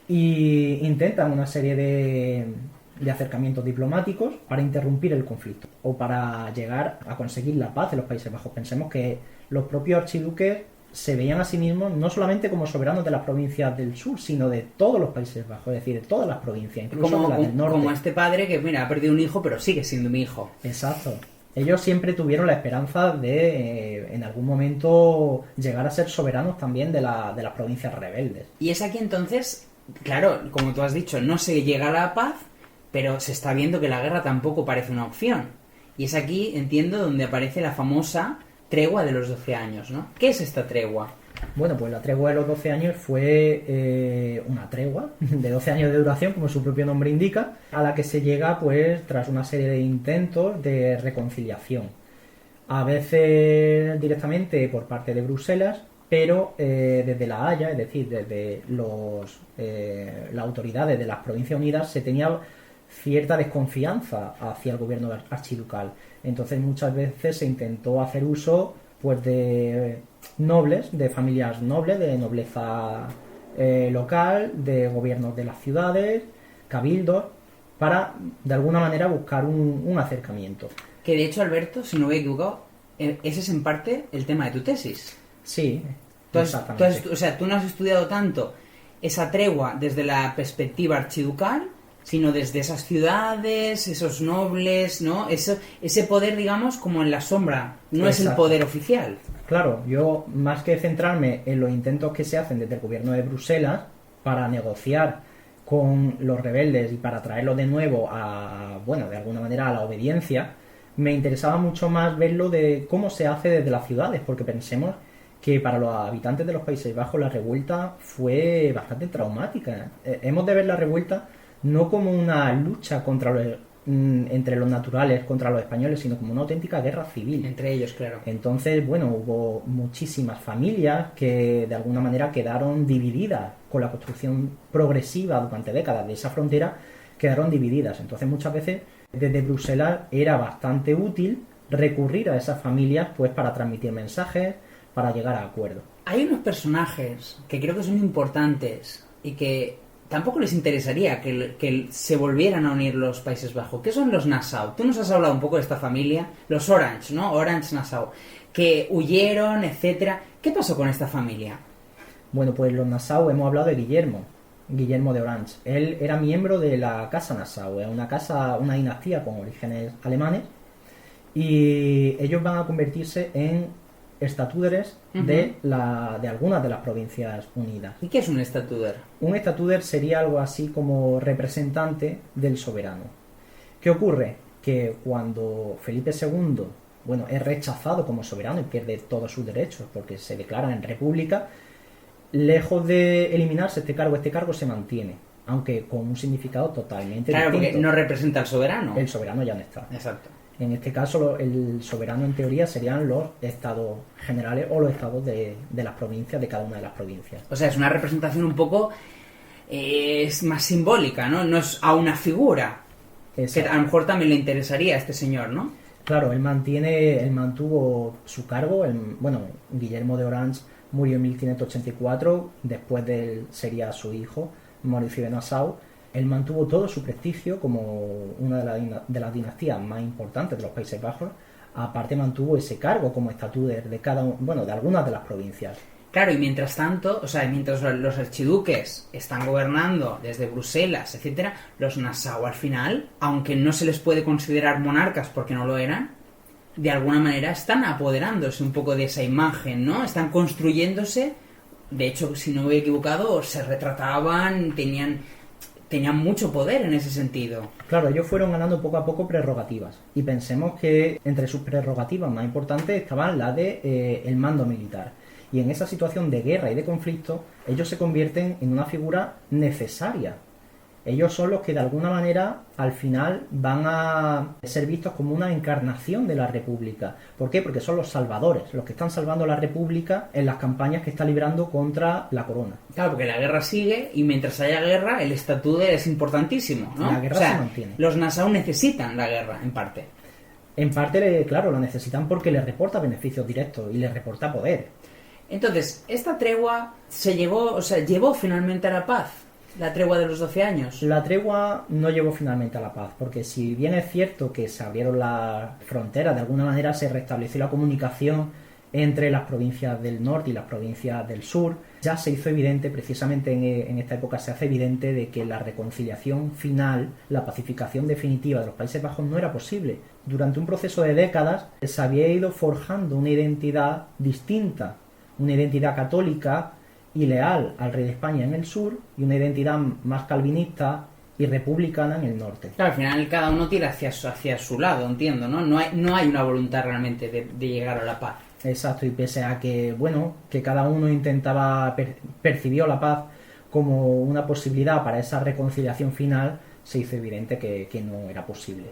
y intentan una serie de acercamientos diplomáticos para interrumpir el conflicto o para llegar a conseguir la paz en los Países Bajos. Pensemos que los propios archiduques se veían a sí mismos no solamente como soberanos de las provincias del sur, sino de todos los Países Bajos, es decir, de todas las provincias, incluso de las del norte. Como este padre que, mira, ha perdido un hijo, pero sigue siendo mi hijo. Exacto. Ellos siempre tuvieron la esperanza de, en algún momento, llegar a ser soberanos también de las provincias rebeldes. Y es aquí entonces, claro, como tú has dicho, no se llega a la paz, pero se está viendo que la guerra tampoco parece una opción. Y es aquí, entiendo, donde aparece la famosa tregua de los 12 años, ¿no? ¿Qué es esta tregua? Bueno, pues la tregua de los 12 años fue una tregua de 12 años de duración, como su propio nombre indica, a la que se llega pues tras una serie de intentos de reconciliación. A veces directamente por parte de Bruselas, pero desde La Haya, es decir, desde las autoridades de las Provincias Unidas, se tenía cierta desconfianza hacia el gobierno archiducal. Entonces muchas veces se intentó hacer uso pues de nobles, de familias nobles, de nobleza local, de gobiernos de las ciudades, cabildos, para de alguna manera buscar un acercamiento. Que de hecho, Alberto, si no me he equivocado, ese es en parte el tema de tu tesis. Sí, exactamente. O sea, tú no has estudiado tanto esa tregua desde la perspectiva archiducal, sino desde esas ciudades, esos nobles, ¿no? Ese poder, digamos, como en la sombra, no es el poder oficial. Claro, yo más que centrarme en los intentos que se hacen desde el gobierno de Bruselas para negociar con los rebeldes y para traerlos de nuevo a, bueno, de alguna manera a la obediencia, me interesaba mucho más verlo de cómo se hace desde las ciudades, porque pensemos que para los habitantes de los Países Bajos la revuelta fue bastante traumática. Hemos de ver la revuelta no como una lucha entre los naturales contra los españoles, sino como una auténtica guerra civil. Entre ellos, claro. Entonces, bueno, hubo muchísimas familias que de alguna manera quedaron divididas con la construcción progresiva durante décadas de esa frontera, quedaron divididas. Entonces, muchas veces desde Bruselas era bastante útil recurrir a esas familias pues para transmitir mensajes, para llegar a acuerdos. Hay unos personajes que creo que son importantes y que tampoco les interesaría que se volvieran a unir los Países Bajos. ¿Qué son los Nassau? Tú nos has hablado un poco de esta familia, los Orange, ¿no? Orange Nassau, que huyeron, etcétera. ¿Qué pasó con esta familia? Bueno, pues los Nassau, hemos hablado de Guillermo de Orange. Él era miembro de la Casa Nassau, una dinastía con orígenes alemanes, y ellos van a convertirse en estatúderes de algunas de las Provincias Unidas. ¿Y qué es un estatúder? Un estatúder sería algo así como representante del soberano. ¿Qué ocurre? Que cuando Felipe II, bueno, es rechazado como soberano y pierde todos sus derechos porque se declara en república, lejos de eliminarse este cargo se mantiene, aunque con un significado totalmente distinto. Claro, porque no representa al soberano. El soberano ya no está. Exacto. En este caso, el soberano en teoría serían los estados generales o los estados de las provincias, de cada una de las provincias. O sea, es una representación un poco es más simbólica, ¿no? No es a una figura. Exacto. Que a lo mejor también le interesaría a este señor, ¿no? Claro, él mantuvo su cargo. Guillermo de Orange murió en 1584, después de él sería su hijo, Mauricio de Nassau. Él mantuvo todo su prestigio como una de las dinastías más importantes de los Países Bajos. Aparte mantuvo ese cargo como estatúder de de algunas de las provincias. Claro, y mientras tanto, o sea, mientras los archiduques están gobernando desde Bruselas, etcétera, los Nassau al final, aunque no se les puede considerar monarcas porque no lo eran, de alguna manera están apoderándose un poco de esa imagen, ¿no? Están construyéndose. De hecho, si no me he equivocado, se retrataban, tenían mucho poder en ese sentido. Claro, ellos fueron ganando poco a poco prerrogativas. Y pensemos que entre sus prerrogativas más importantes estaban la de el mando militar. Y en esa situación de guerra y de conflicto, ellos se convierten en una figura necesaria Ellos son los que de alguna manera al final van a ser vistos como una encarnación de la República. ¿Por qué? Porque son los salvadores, los que están salvando la República en las campañas que está librando contra la corona. Claro, porque la guerra sigue y mientras haya guerra el estatuto es importantísimo, ¿no? La guerra se mantiene. Los Nassau necesitan la guerra, en parte. En parte, claro, lo necesitan porque les reporta beneficios directos y les reporta poder. Entonces, esta tregua llevó finalmente a la paz. La tregua de los 12 años. La tregua no llevó finalmente a la paz, porque si bien es cierto que se abrieron las fronteras, de alguna manera se restableció la comunicación entre las provincias del norte y las provincias del sur, ya se hizo evidente, precisamente en esta época se hace evidente de que la reconciliación final, la pacificación definitiva de los Países Bajos no era posible. Durante un proceso de décadas se había ido forjando una identidad distinta, una identidad católica y leal al rey de España en el sur y una identidad más calvinista y republicana en el norte. Claro, al final cada uno tira hacia su lado, entiendo, ¿no? No hay una voluntad realmente de llegar a la paz. Exacto, y pese a que, bueno, que cada uno intentaba, percibió la paz como una posibilidad para esa reconciliación final, se hizo evidente que no era posible.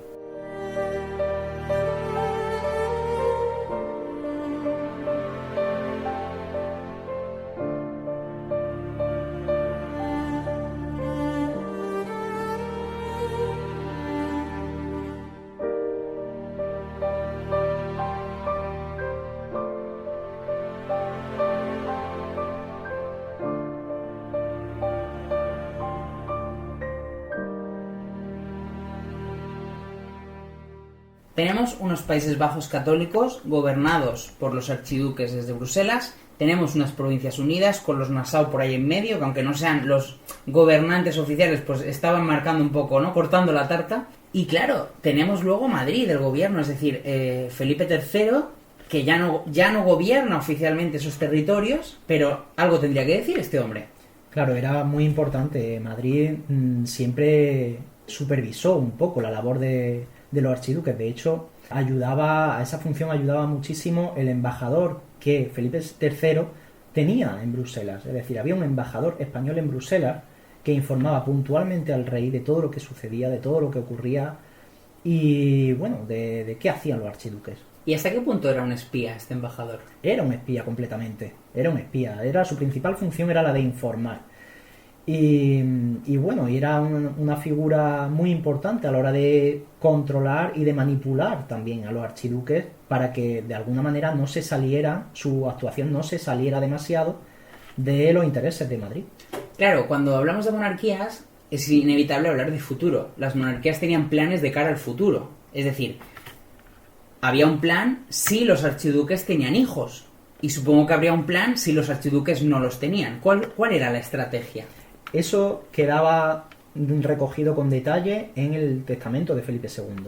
Tenemos unos Países Bajos católicos gobernados por los archiduques desde Bruselas. Tenemos unas provincias unidas con los Nassau por ahí en medio, que aunque no sean los gobernantes oficiales, pues estaban marcando un poco, ¿no? Cortando la tarta. Y claro, tenemos luego Madrid, el gobierno, es decir, Felipe III, que ya no gobierna oficialmente esos territorios, pero algo tendría que decir este hombre. Claro, era muy importante. Madrid siempre supervisó un poco la labor de los archiduques. De hecho, a esa función ayudaba muchísimo el embajador que Felipe III tenía en Bruselas. Es decir, había un embajador español en Bruselas que informaba puntualmente al rey de todo lo que sucedía, de todo lo que ocurría y, bueno, de qué hacían los archiduques. ¿Y hasta qué punto era un espía este embajador? Era un espía completamente, era un espía. Su principal función era la de informar. Y bueno, y era una figura muy importante a la hora de controlar y de manipular también a los archiduques para que de alguna manera su actuación no se saliera demasiado de los intereses de Madrid. Claro, cuando hablamos de monarquías es inevitable hablar de futuro. Las monarquías tenían planes de cara al futuro. Es decir, había un plan si los archiduques tenían hijos. Y supongo que habría un plan si los archiduques no los tenían. ¿Cuál era la estrategia? Eso quedaba recogido con detalle en el testamento de Felipe II.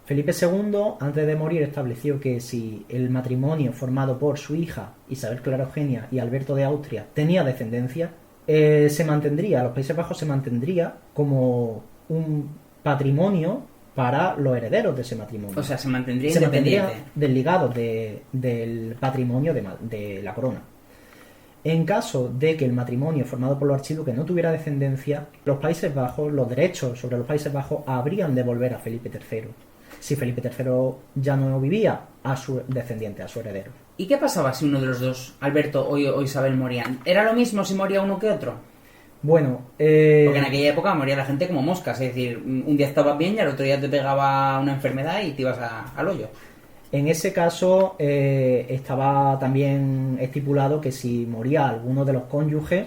Felipe II, antes de morir, estableció que si el matrimonio formado por su hija Isabel Clara Eugenia y Alberto de Austria tenía descendencia, los Países Bajos se mantendría como un patrimonio para los herederos de ese matrimonio. O sea, se mantendría independiente. Desligados del patrimonio de la corona. En caso de que el matrimonio formado por los archiduques no tuviera descendencia, los Países Bajos, los derechos sobre los Países Bajos habrían de volver a Felipe III. Si Felipe III ya no vivía, a su descendiente, a su heredero. ¿Y qué pasaba si uno de los dos, Alberto o Isabel, morían? ¿Era lo mismo si moría uno que otro? Bueno, porque en aquella época moría la gente como moscas, es decir, un día estabas bien y al otro día te pegaba una enfermedad y te ibas al hoyo. En ese caso estaba también estipulado que si moría alguno de los cónyuges,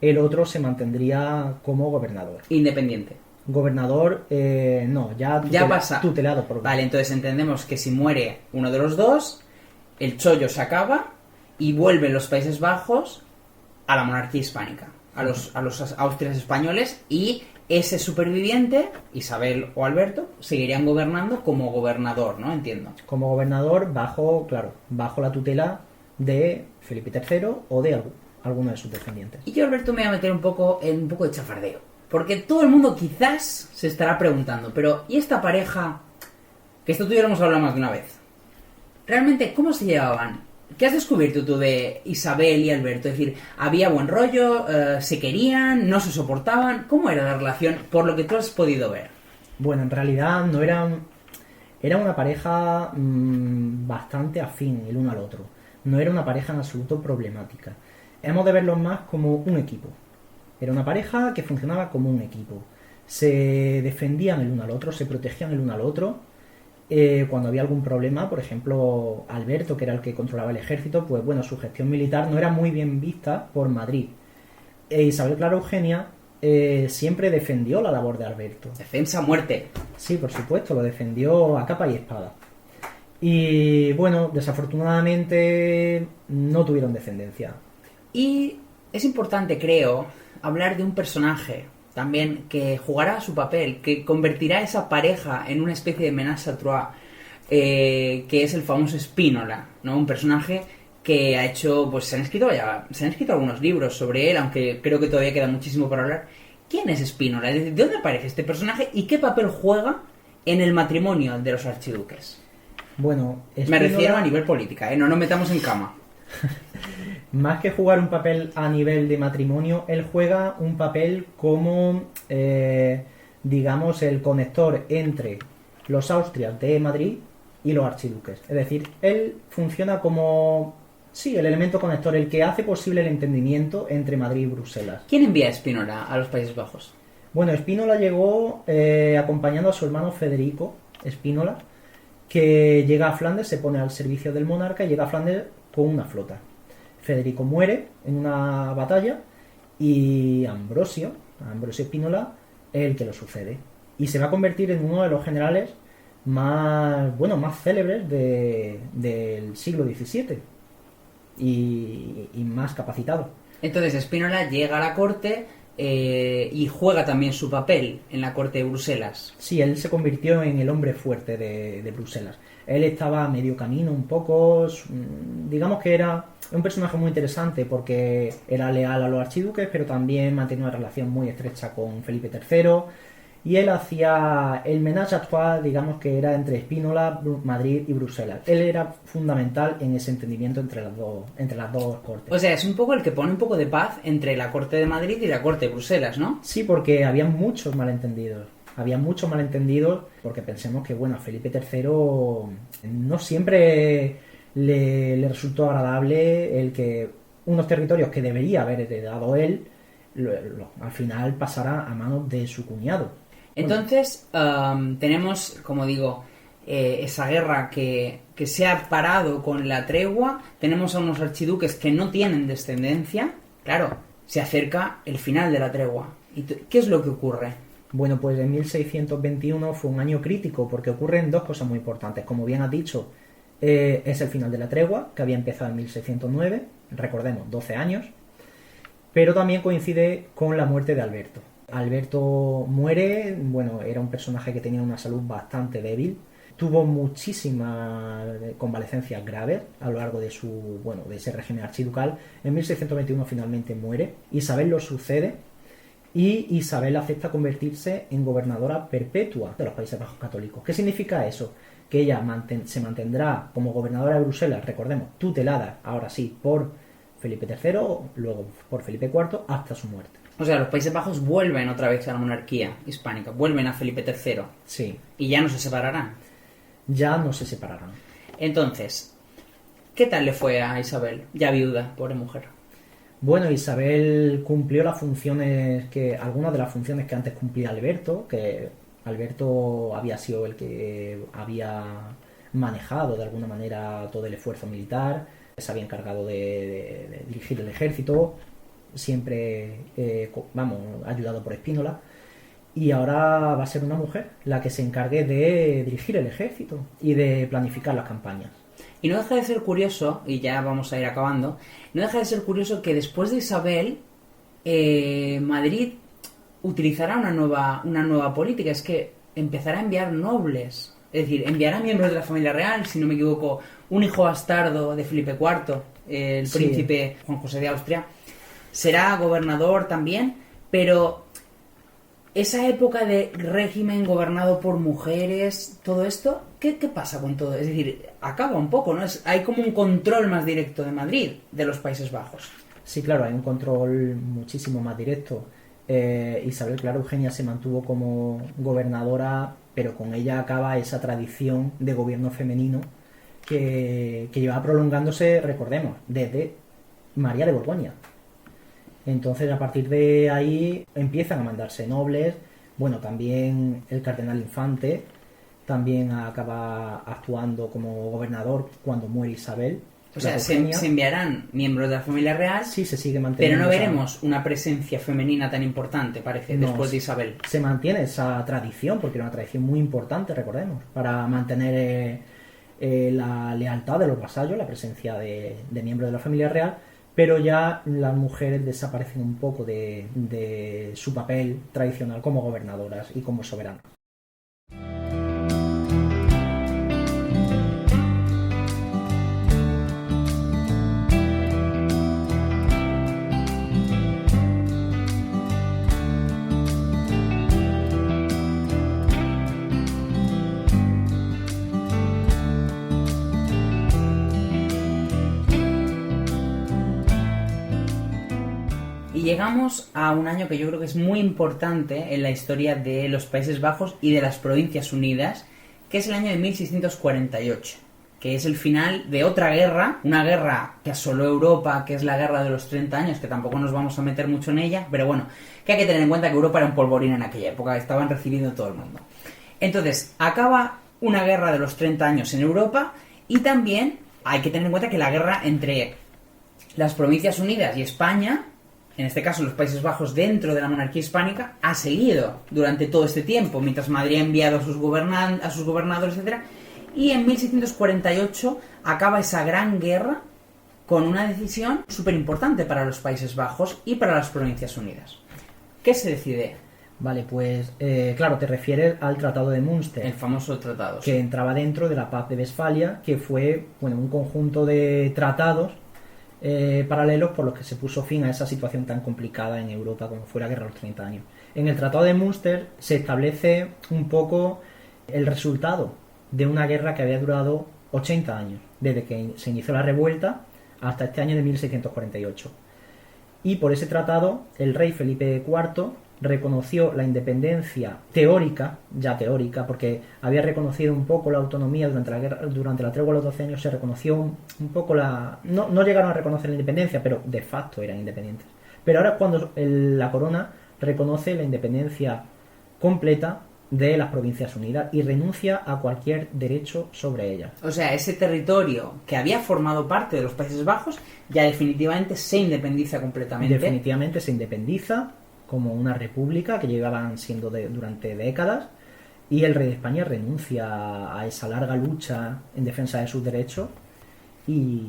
el otro se mantendría como gobernador. Independiente. Gobernador, no, ya pasa. Tutelado por... Vale, entonces entendemos que si muere uno de los dos, el chollo se acaba y vuelven los Países Bajos a la monarquía hispánica, a los austrias españoles, y ese superviviente, Isabel o Alberto, seguirían gobernando como gobernador, ¿no? Entiendo. Como gobernador bajo la tutela de Felipe III o de alguno de sus descendientes. Y yo, Alberto, me voy a meter un poco de chafardeo. Porque todo el mundo quizás se estará preguntando, pero ¿y esta pareja? Que esto tú y yo lo hemos hablado más de una vez. ¿Realmente cómo se llevaban ¿Qué has descubierto tú de Isabel y Alberto? Es decir, ¿había buen rollo? ¿Se querían? ¿No se soportaban? ¿Cómo era la relación por lo que tú has podido ver? Bueno, en realidad no era una pareja bastante afín el uno al otro. No era una pareja en absoluto problemática. Hemos de verlos más como un equipo. Era una pareja que funcionaba como un equipo. Se defendían el uno al otro, se protegían el uno al otro. Cuando había algún problema, por ejemplo, Alberto, que era el que controlaba el ejército, pues bueno, su gestión militar no era muy bien vista por Madrid. Isabel Clara Eugenia siempre defendió la labor de Alberto. Defensa a muerte. Sí, por supuesto, lo defendió a capa y espada. Y bueno, desafortunadamente no tuvieron descendencia. Y es importante, creo, hablar de un personaje también que jugará su papel, que convertirá a esa pareja en una especie de ménage à trois, que es el famoso Spínola, ¿no? Un personaje que ha hecho, pues se han escrito algunos libros sobre él, aunque creo que todavía queda muchísimo por hablar. ¿Quién es Spínola? Es decir, ¿de dónde aparece este personaje y qué papel juega en el matrimonio de los archiduques? Bueno, Me refiero a nivel política, no nos metamos en cama. Más que jugar un papel a nivel de matrimonio, él juega un papel como, digamos, el conector entre los Austrias de Madrid y los archiduques. Es decir, él funciona como, sí, el elemento conector, el que hace posible el entendimiento entre Madrid y Bruselas. ¿Quién envía a Spínola a los Países Bajos? Bueno, Spínola llegó acompañando a su hermano Federico Spínola, que llega a Flandes, se pone al servicio del monarca y llega a Flandes con una flota. Federico muere en una batalla y Ambrosio Spínola es el que lo sucede. Y se va a convertir en uno de los generales más célebres del siglo XVII y más capacitado. Entonces Spínola llega a la corte y juega también su papel en la corte de Bruselas. Sí, él se convirtió en el hombre fuerte de Bruselas. Él estaba a medio camino un poco, digamos que era un personaje muy interesante porque era leal a los archiduques, pero también mantenía una relación muy estrecha con Felipe III, y él hacía el ménage à trois, digamos que era entre Spínola, Madrid y Bruselas. Él era fundamental en ese entendimiento entre las dos cortes. O sea, es un poco el que pone un poco de paz entre la corte de Madrid y la corte de Bruselas, ¿no? Sí, porque había muchos malentendidos. Porque pensemos que, bueno, a Felipe III no siempre le resultó agradable el que unos territorios que debería haber heredado él al final pasara a manos de su cuñado. Entonces, tenemos, como digo, esa guerra que se ha parado con la tregua. Tenemos a unos archiduques que no tienen descendencia. Claro, se acerca el final de la tregua. ¿Y qué es lo que ocurre? Bueno, pues en 1621 fue un año crítico porque ocurren dos cosas muy importantes. Como bien has dicho, es el final de la tregua, que había empezado en 1609, recordemos, 12 años, pero también coincide con la muerte de Alberto. Alberto muere, bueno, era un personaje que tenía una salud bastante débil, tuvo muchísimas convalecencias graves a lo largo de ese régimen archiducal. En 1621 finalmente muere, Isabel lo sucede, y Isabel acepta convertirse en gobernadora perpetua de los Países Bajos católicos. ¿Qué significa eso? Que ella se mantendrá como gobernadora de Bruselas, recordemos, tutelada, ahora sí, por Felipe III, luego por Felipe IV, hasta su muerte. O sea, los Países Bajos vuelven otra vez a la monarquía hispánica, vuelven a Felipe III. Sí. Y ya no se separarán. Ya no se separarán. Entonces, ¿qué tal le fue a Isabel, ya viuda, pobre mujer? Bueno, Isabel cumplió algunas de las funciones que antes cumplía Alberto, que Alberto había sido el que había manejado de alguna manera todo el esfuerzo militar, se había encargado de dirigir el ejército, siempre ayudado por Spínola, y ahora va a ser una mujer la que se encargue de dirigir el ejército y de planificar las campañas. Y no deja de ser curioso, y ya vamos a ir acabando, no deja de ser curioso que después de Isabel, Madrid utilizará una nueva política, es que empezará a enviar nobles, es decir, enviará miembros de la familia real, si no me equivoco, un hijo bastardo de Felipe IV, el príncipe Juan José de Austria, será gobernador también, pero esa época de régimen gobernado por mujeres, todo esto, ¿qué pasa con todo? Es decir, acaba un poco, ¿no? Hay como un control más directo de Madrid, de los Países Bajos. Sí, claro, hay un control muchísimo más directo. Isabel, claro, Eugenia se mantuvo como gobernadora, pero con ella acaba esa tradición de gobierno femenino que lleva prolongándose, recordemos, desde María de Borgoña. Entonces, a partir de ahí empiezan a mandarse nobles. Bueno, también el cardenal Infante también acaba actuando como gobernador cuando muere Isabel. O sea, se enviarán miembros de la familia real, sí, se sigue manteniendo, pero no veremos una presencia femenina tan importante, parece, no, después de Isabel. Se mantiene esa tradición, porque era una tradición muy importante, recordemos, para mantener la lealtad de los vasallos, la presencia de miembros de la familia real, pero ya las mujeres desaparecen un poco de su papel tradicional como gobernadoras y como soberanas. Y llegamos a un año que yo creo que es muy importante en la historia de los Países Bajos y de las Provincias Unidas, que es el año de 1648, que es el final de otra guerra, una guerra que asoló Europa, que es la Guerra de los 30 años, que tampoco nos vamos a meter mucho en ella, pero bueno, que hay que tener en cuenta que Europa era un polvorín en aquella época, estaban recibiendo todo el mundo. Entonces, acaba una guerra de los 30 años en Europa y también hay que tener en cuenta que la guerra entre las Provincias Unidas y España, en este caso los Países Bajos dentro de la monarquía hispánica, ha seguido durante todo este tiempo, mientras Madrid ha enviado a sus gobernadores, etc. Y en 1648 acaba esa gran guerra con una decisión súper importante para los Países Bajos y para las Provincias Unidas. ¿Qué se decide? Vale, pues claro, te refieres al Tratado de Münster. El famoso tratado. Que entraba dentro de la Paz de Westfalia, que fue un conjunto de tratados paralelos por los que se puso fin a esa situación tan complicada en Europa como fue la Guerra de los 30 años. En el Tratado de Münster se establece un poco el resultado de una guerra que había durado 80 años, desde que se inició la revuelta hasta este año de 1648. Y por ese tratado, el rey Felipe IV reconoció la independencia teórica, porque había reconocido un poco la autonomía durante la guerra, durante la tregua de los 12 años se reconoció un poco no llegaron a reconocer la independencia, pero de facto eran independientes. Pero ahora es cuando la corona reconoce la independencia completa de las Provincias Unidas y renuncia a cualquier derecho sobre ellas. O sea, ese territorio que había formado parte de los Países Bajos ya definitivamente se independiza completamente. Definitivamente se independiza como una república que llevaban siendo durante décadas, y el rey de España renuncia a esa larga lucha en defensa de sus derechos y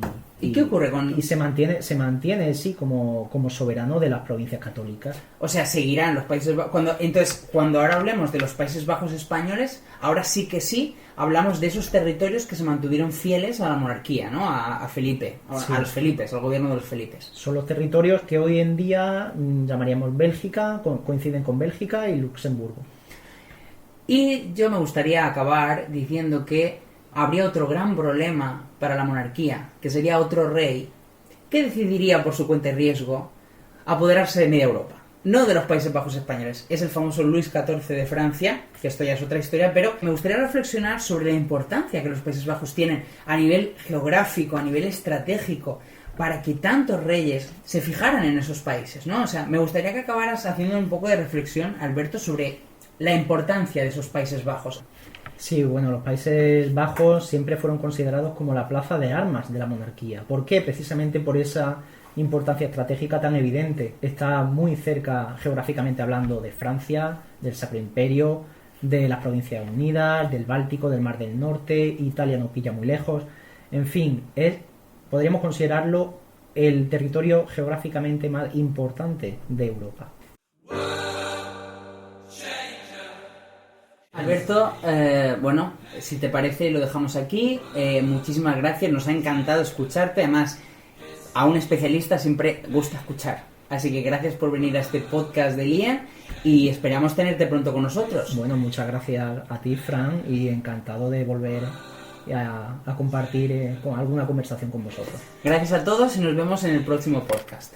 qué ocurre con...? Y se mantiene sí como soberano de las provincias católicas. O sea, seguirán los Países Bajos. Cuando ahora hablemos de los Países Bajos españoles, ahora sí que sí hablamos de esos territorios que se mantuvieron fieles a la monarquía, ¿no? A Felipe, sí. A los Felipes, al gobierno de los Felipes. Son los territorios que hoy en día llamaríamos Bélgica, coinciden con Bélgica y Luxemburgo. Y yo me gustaría acabar diciendo que habría otro gran problema para la monarquía, que sería otro rey que decidiría por su cuenta y riesgo apoderarse de media Europa. No de los Países Bajos españoles, es el famoso Luis XIV de Francia, que esto ya es otra historia, pero me gustaría reflexionar sobre la importancia que los Países Bajos tienen a nivel geográfico, a nivel estratégico, para que tantos reyes se fijaran en esos países, ¿no? O sea, me gustaría que acabaras haciendo un poco de reflexión, Alberto, sobre la importancia de esos Países Bajos. Sí, bueno, los Países Bajos siempre fueron considerados como la plaza de armas de la monarquía. ¿Por qué? Precisamente por esa importancia estratégica tan evidente. Está muy cerca, geográficamente hablando, de Francia, del Sacro Imperio, de las Provincias Unidas, del Báltico, del Mar del Norte. Italia nos pilla muy lejos. En fin, podríamos considerarlo el territorio geográficamente más importante de Europa. Alberto, bueno, si te parece lo dejamos aquí. Muchísimas gracias, nos ha encantado escucharte. Además, a un especialista siempre gusta escuchar. Así que gracias por venir a este podcast de Lien y esperamos tenerte pronto con nosotros. Bueno, muchas gracias a ti, Fran, y encantado de volver a compartir con alguna conversación con vosotros. Gracias a todos y nos vemos en el próximo podcast.